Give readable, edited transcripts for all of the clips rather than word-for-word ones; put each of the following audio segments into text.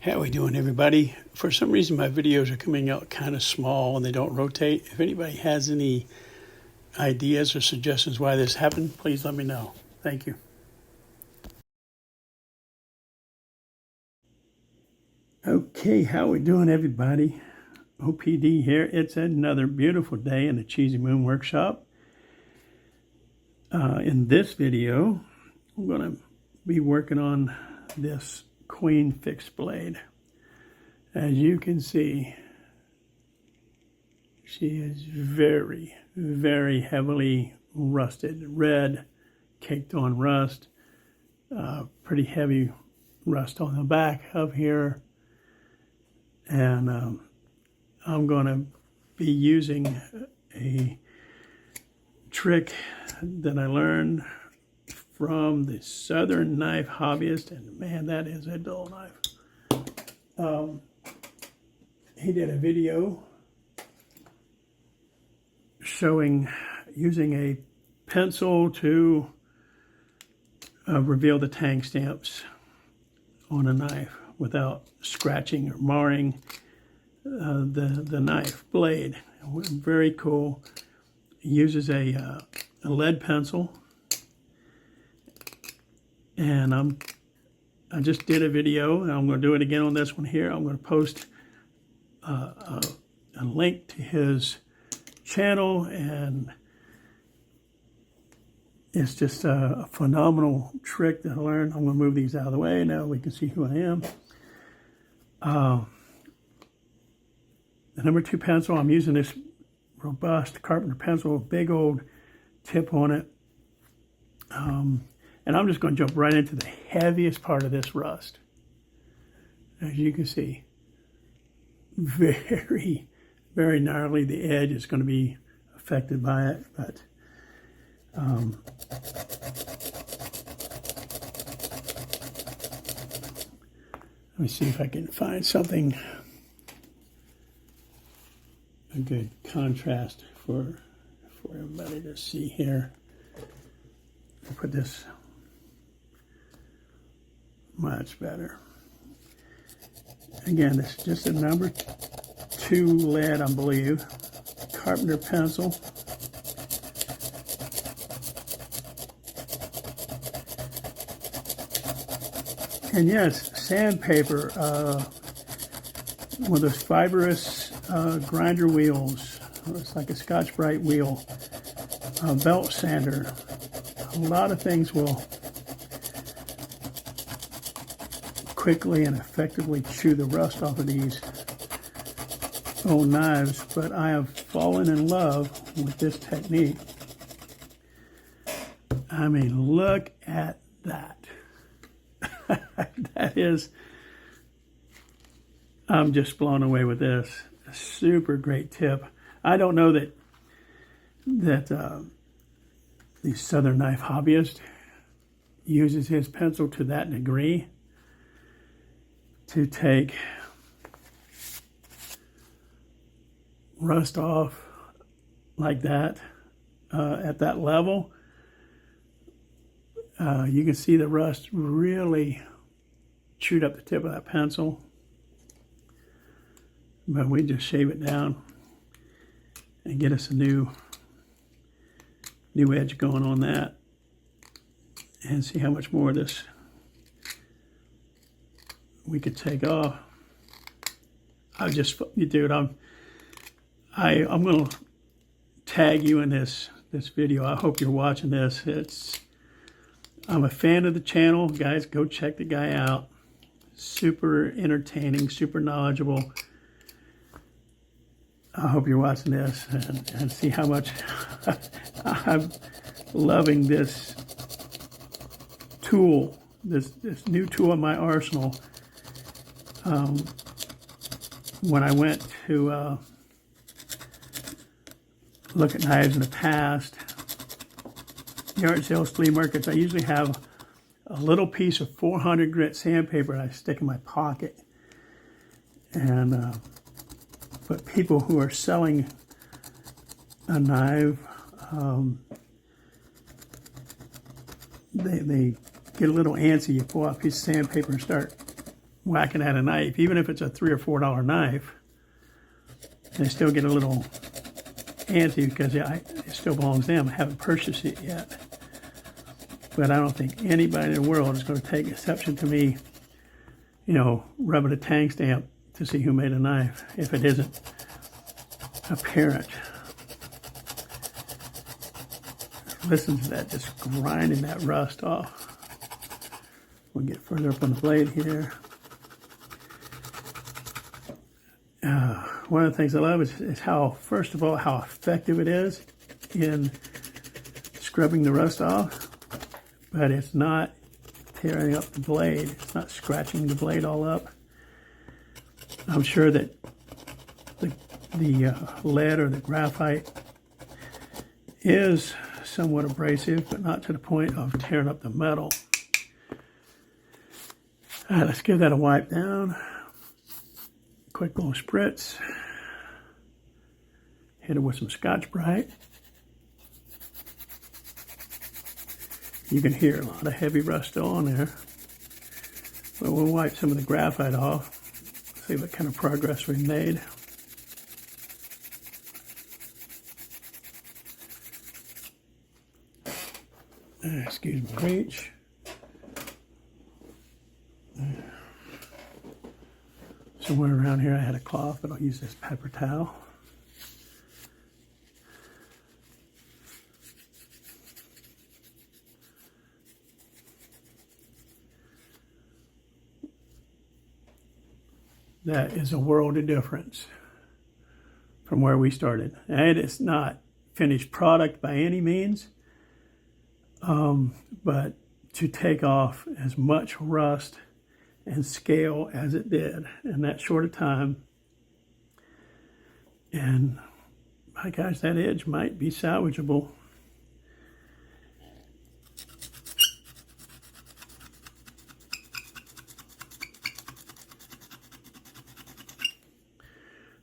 How we doing, everybody? For some reason, my videos are coming out kind of small and they don't rotate. If anybody has any ideas or suggestions why this happened, please let me know. Thank you. Okay, how we doing, everybody? OPD here. It's another beautiful day in the Cheesy Moon Workshop. In this video, I'm going to be working on this Queen fixed blade. As you can see, she is very, very heavily rusted, red, caked on rust, pretty heavy rust on the back of here. And I'm going to be using a trick that I learned from the Southern Knife Hobbyist, and man, that is a dull knife. He did a video showing using a pencil to reveal the tang stamps on a knife without scratching or marring the knife blade. Very cool. He uses a lead pencil. And I just did a video, and I'm going to do it again on this one here. I'm going to post a link to his channel, and it's just a phenomenal trick that I learned. I'm going to move these out of the way. Now we can see who I am. The number 2 pencil, I'm using this robust Carpenter pencil, big old tip on it. And I'm just going to jump right into the heaviest part of this rust. As you can see, very, very gnarly. The edge is going to be affected by it, but let me see if I can find something, a good contrast for everybody to see here. I'll put this much better. Again, this is just a number 2 lead, I believe, Carpenter pencil. And yes, sandpaper, one of those fibrous grinder wheels. It's like a Scotch-Brite wheel, belt sander. A lot of things will quickly and effectively chew the rust off of these old knives, but I have fallen in love with this technique. I mean, look at that. That is, I'm just blown away with this. A super great tip. I don't know that the Southern Knife Hobbyist uses his pencil to that degree to take rust off like that at that level. You can see the rust really chewed up the tip of that pencil, but we just shave it down and get us a new edge going on that, and see how much more of this we could take off. Dude, I'm gonna tag you in this video. I hope you're watching this. I'm a fan of the channel, guys. Go check the guy out. Super entertaining, super knowledgeable. I hope you're watching this and see how much I'm loving this tool, this new tool in my arsenal. When I went to look at knives in the past, yard sales, flea markets, I usually have a little piece of 400 grit sandpaper I stick in my pocket. And but people who are selling a knife, they get a little antsy. You pull out a piece of sandpaper and start whacking at a knife, even if it's a $3 or $4 knife, they still get a little antsy because it still belongs to them. I haven't purchased it yet. But I don't think anybody in the world is going to take exception to me, you know, rubbing a tang stamp to see who made a knife if it isn't apparent. Listen to that, just grinding that rust off. We'll get further up on the blade here. One of the things I love is how, first of all, how effective it is in scrubbing the rust off, but it's not tearing up the blade. It's not scratching the blade all up. I'm sure that the lead or the graphite is somewhat abrasive, but not to the point of tearing up the metal. All right, let's give that a wipe down. Quick little spritz. Hit it with some Scotch-Brite. You can hear a lot of heavy rust still on there. But we'll wipe some of the graphite off. See what kind of progress we've made. Excuse my reach. Somewhere around here I had a cloth, but I'll use this paper towel. That is a world of difference from where we started. And it's not finished product by any means, but to take off as much rust and scale as it did in that short a time. And my gosh, that edge might be salvageable.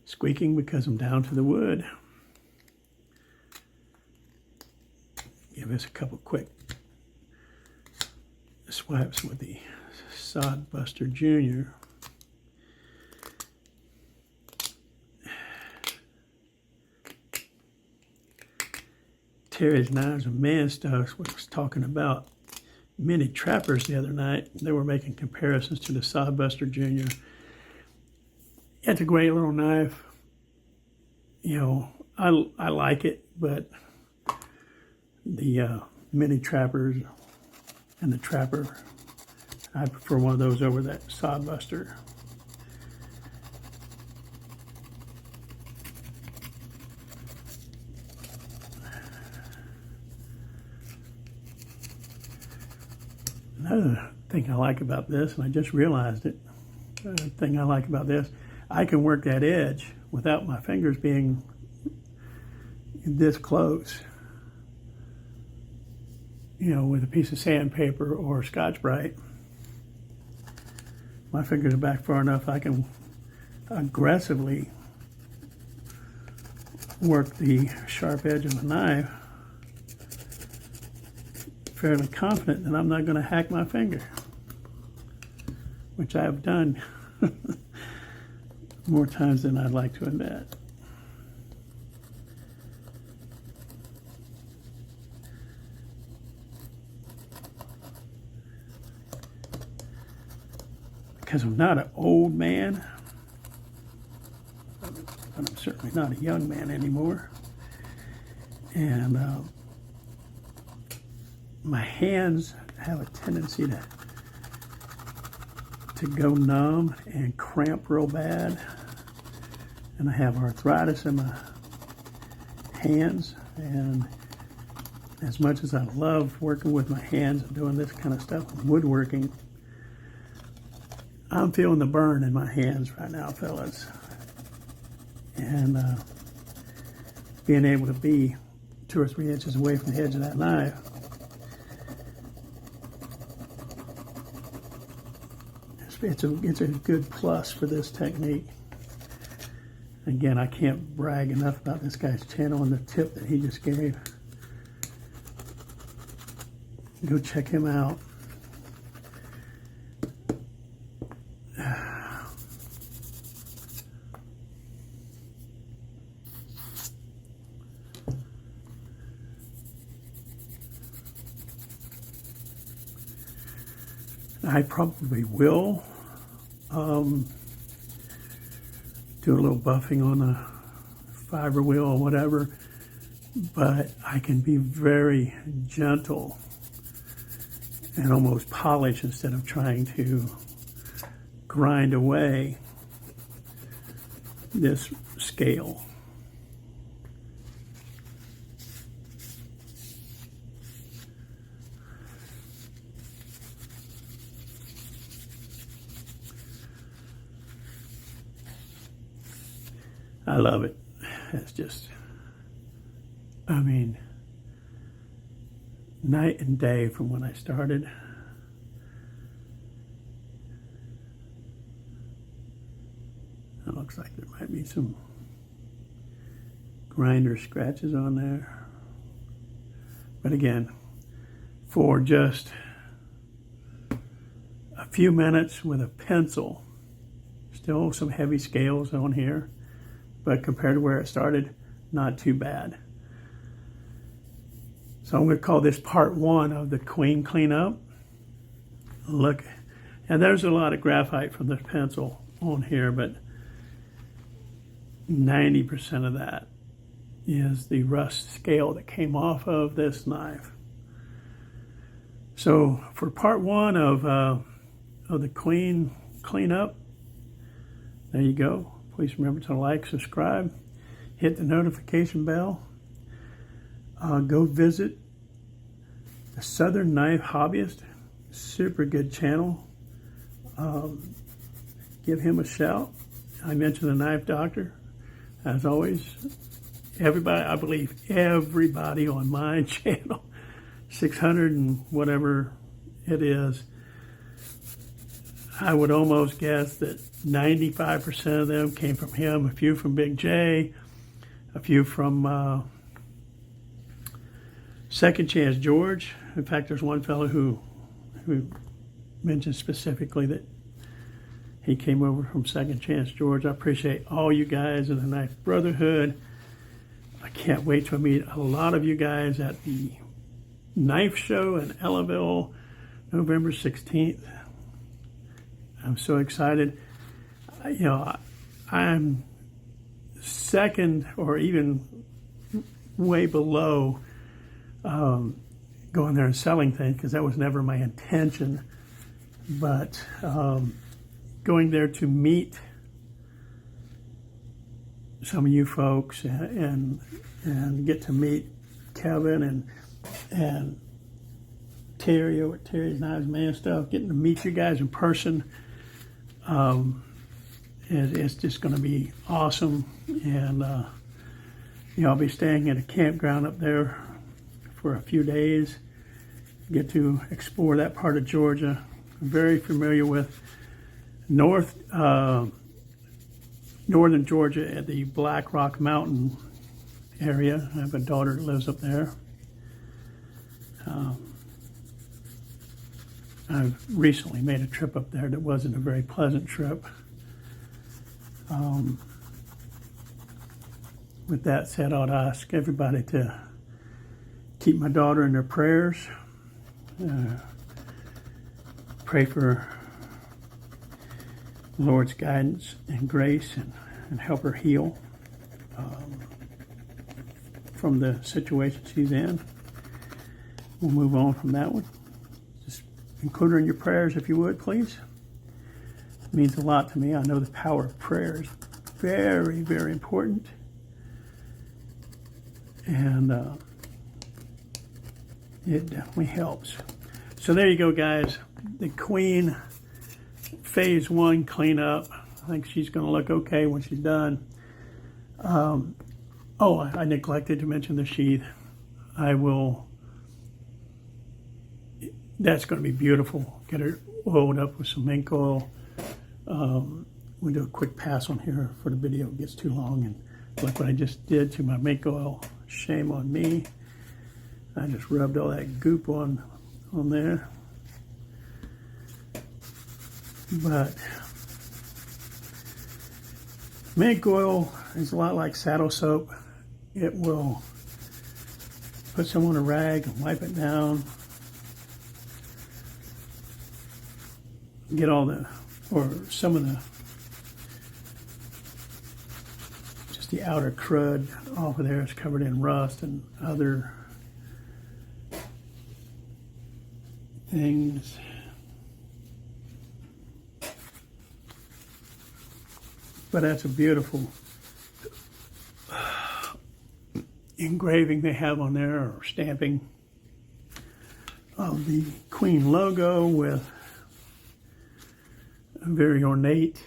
Squeaking because I'm down to the wood. Give us a couple quick swipes with the Sod Buster Jr. Terry's Knives and Man Stuff was talking about mini trappers the other night. They were making comparisons to the Sod Buster Jr. It's a great little knife. You know, I like it, but the mini trappers and the trapper, I prefer one of those over that Sod Buster. Another thing I like about this, and I just realized it, another thing I like about this, I can work that edge without my fingers being this close. You know, with a piece of sandpaper or Scotch-Brite. My fingers are back far enough I can aggressively work the sharp edge of the knife. Fairly confident that I'm not going to hack my finger, which I have done more times than I'd like to admit. Because I'm not an old man, but I'm certainly not a young man anymore. And my hands have a tendency to go numb and cramp real bad. And I have arthritis in my hands. And as much as I love working with my hands and doing this kind of stuff, woodworking, I'm feeling the burn in my hands right now, fellas. And being able to be 2 or 3 inches away from the edge of that knife, it's a good plus for this technique. Again, I can't brag enough about this guy's channel and the tip that he just gave. Go check him out. I probably will do a little buffing on the fiber wheel or whatever, but I can be very gentle and almost polish instead of trying to grind away this scale. I love it. It's just, I mean, night and day from when I started. It looks like there might be some grinder scratches on there. But again, for just a few minutes with a pencil, still some heavy scales on here, but compared to where it started, not too bad. So I'm going to call this part one of the Queen cleanup. Look, and there's a lot of graphite from this pencil on here, but 90% of that is the rust scale that came off of this knife. So for part one of the Queen cleanup, there you go. Please remember to like, subscribe, hit the notification bell. Go visit the Southern Knife Hobbyist, super good channel. Give him a shout. I mentioned the Knife Doctor. As always, everybody, I believe everybody on my channel, 600 and whatever it is, I would almost guess that 95% of them came from him, a few from Big J, a few from Second Chance George. In fact, there's one fellow who mentioned specifically that he came over from Second Chance George. I appreciate all you guys in the Knife Brotherhood. I can't wait to meet a lot of you guys at the Knife Show in Ellaville, November 16th. I'm so excited. You know, I'm second or even way below going there and selling things, because that was never my intention. But going there to meet some of you folks and get to meet Kevin and Terry over at Terry's Knives Man Stuff, getting to meet you guys in person. It's just going to be awesome. And you know, I'll be staying at a campground up there for a few days, get to explore that part of Georgia. I'm very familiar with northern Georgia at the Black Rock Mountain area. I have a daughter that lives up there. I've recently made a trip up there that wasn't a very pleasant trip. With that said, I'd ask everybody to keep my daughter in their prayers. Pray for the Lord's guidance and grace and help her heal from the situation she's in. We'll move on from that one. Just include her in your prayers if you would, please. It means a lot to me. I know the power of prayer is very, very important. And it definitely helps. So there you go, guys. The Queen Phase 1 cleanup. I think she's going to look okay when she's done. Oh, I neglected to mention the sheath. That's going to be beautiful. Get her oiled up with some mink oil. We'll do a quick pass on here for the video. It gets too long. And look what I just did to my mink oil. Shame on me. I just rubbed all that goop on there. But mink oil is a lot like saddle soap. It will put some on a rag and wipe it down. get all the, or some of the, just the outer crud off of there. It's covered in rust and other things. But that's a beautiful engraving they have on there, or stamping of the Queen logo with a very ornate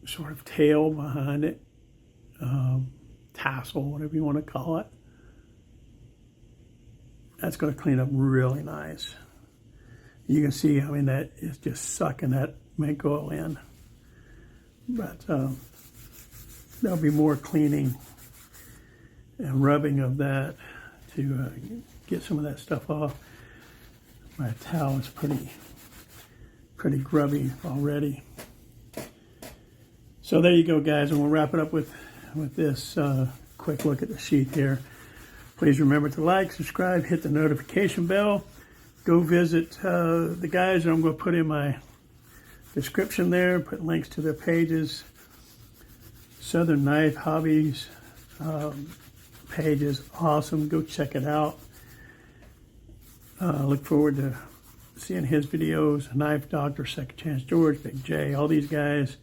sort of tail behind it, tassel, whatever you want to call it. That's going to clean up really nice. You can see, I mean, that is just sucking that make oil in. But there'll be more cleaning and rubbing of that to get some of that stuff off. My towel is pretty grubby already. So there you go, guys, and we'll wrap it up with this quick look at the Sheath here. Please remember to like, subscribe, hit the notification bell. Go visit the guys that I'm going to put in my description there, put links to their pages. Southern Knife Hobbies page is awesome. Go check it out. Look forward to seeing his videos. Knife Doctor, Second Chance George, Big J, all these guys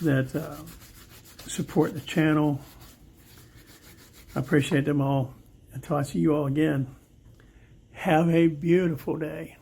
that support the channel. I appreciate them all. Until I see you all again, have a beautiful day.